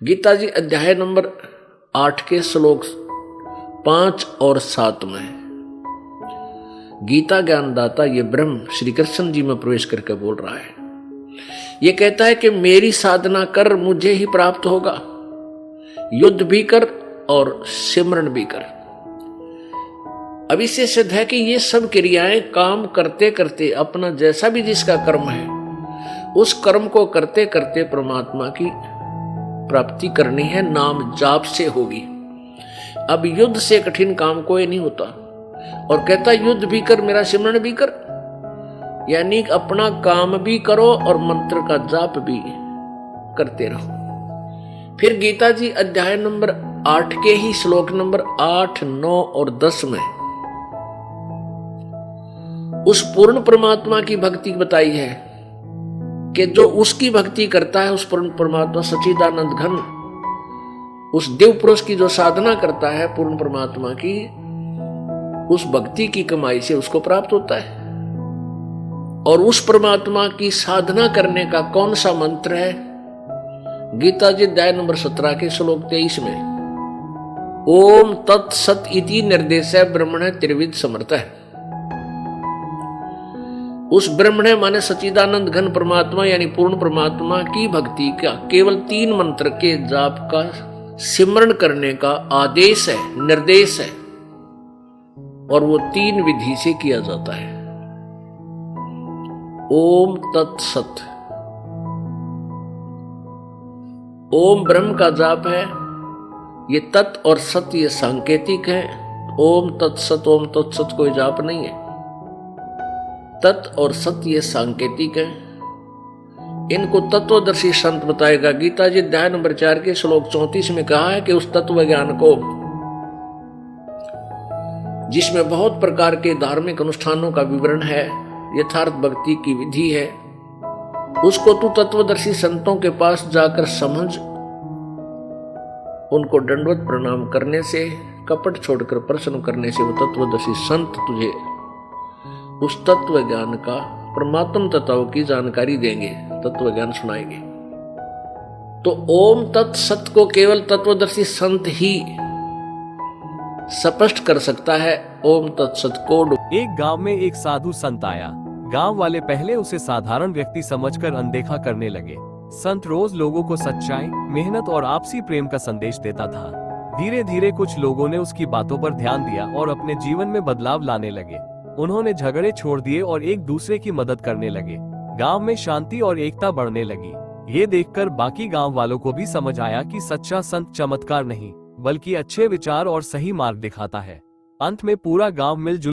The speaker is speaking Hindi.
गीता जी अध्याय नंबर 8 के श्लोक 5 और 7 में गीता ज्ञानदाता ये ब्रह्म श्री कृष्ण जी में प्रवेश करके बोल रहा है। ये कहता है कि मेरी साधना कर मुझे ही प्राप्त होगा, युद्ध भी कर और सिमरण भी कर। अब इससे सिद्ध है कि ये सब क्रियाएं काम करते करते अपना जैसा भी जिसका कर्म है उस कर्म को करते करते परमात्मा की प्राप्ति करनी है, नाम जाप से होगी। अब युद्ध से कठिन काम कोई नहीं होता। और कहता युद्ध भी कर मेरा सिमरण भी कर, यानी अपना काम भी करो और मंत्र का जाप भी करते रहो। फिर गीता जी अध्याय नंबर 8 के ही श्लोक नंबर 8, 9 और 10 में उस पूर्ण परमात्मा की भक्ति बताई है कि जो उसकी भक्ति करता है, उस पूर्ण परमात्मा सच्चिदानंद घन, उस देव पुरुष की जो साधना करता है पूर्ण परमात्मा की, उस भक्ति की कमाई से उसको प्राप्त होता है। और उस परमात्मा की साधना करने का कौन सा मंत्र है? गीता जी अध्याय नंबर 17 के श्लोक 23 में ओम तत्सत इति निर्देश ब्रह्मण त्रिविध समर्थ है। उस ब्रह्मण माने सच्चिदानंद घन परमात्मा यानी पूर्ण परमात्मा की भक्ति का केवल 3 मंत्र के जाप का सिमरण करने का आदेश है, निर्देश है, और वो 3 विधि से किया जाता है। ओम तत्सत, ओम ब्रह्म का जाप है, ये तत् और सत ये सांकेतिक है। ओम तत्सत कोई जाप नहीं है। तत् और सत्य ये सांकेतिक है। इनको तत्वदर्शी संत बताएगा। गीता जी अध्याय नंबर 4 के श्लोक 34 में कहा है कि उस तत्व ज्ञान को, जिसमें बहुत प्रकार के धार्मिक अनुष्ठानों का विवरण है, यथार्थ भक्ति की विधि है, उसको तू तत्वदर्शी संतों के पास जाकर समझ। उनको दंडवत प्रणाम करने से, कपट छोड़कर प्रश्न करने से वो तत्वदर्शी संत तुझे उस तत्व ज्ञान का, परमात्म तत्व की जानकारी देंगे, तत्व ज्ञान सुनाएंगे। तो ओम तत्सत को केवल तत्वदर्शी संत ही स्पष्ट कर सकता है। ओम तत्सत को एक गांव में एक साधु संत आया। गांव वाले पहले उसे साधारण व्यक्ति समझकर अनदेखा करने लगे। संत रोज लोगों को सच्चाई, मेहनत और आपसी प्रेम का संदेश देता था। धीरे धीरे कुछ लोगों ने उसकी बातों पर ध्यान दिया और अपने जीवन में बदलाव लाने लगे। उन्होंने झगड़े छोड़ दिए और एक दूसरे की मदद करने लगे। गांव में शांति और एकता बढ़ने लगी। ये देखकर बाकी गांव वालों को भी समझ आया कि सच्चा संत चमत्कार नहीं बल्कि अच्छे विचार और सही मार्ग दिखाता है। अंत में पूरा गांव मिलजुल